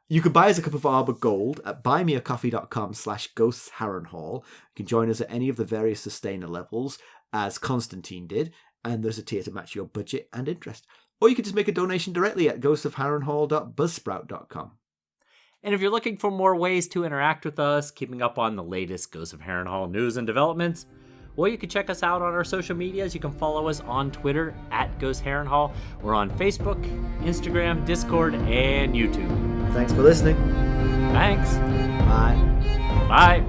You could buy us a cup of Arbor Gold at buymeacoffee.com/ghostsharrenhal. You can join us at any of the various sustainer levels, as Constantine did, and there's a tier to match your budget and interest. Or you can just make a donation directly at ghostsofharrenhal.buzzsprout.com. And if you're looking for more ways to interact with us, keeping up on the latest Ghosts of Harrenhal news and developments, well, you can check us out on our social medias. You can follow us on Twitter at Ghost Harrenhal. We're on Facebook, Instagram, Discord, and YouTube. Thanks for listening. Thanks. Bye. Bye.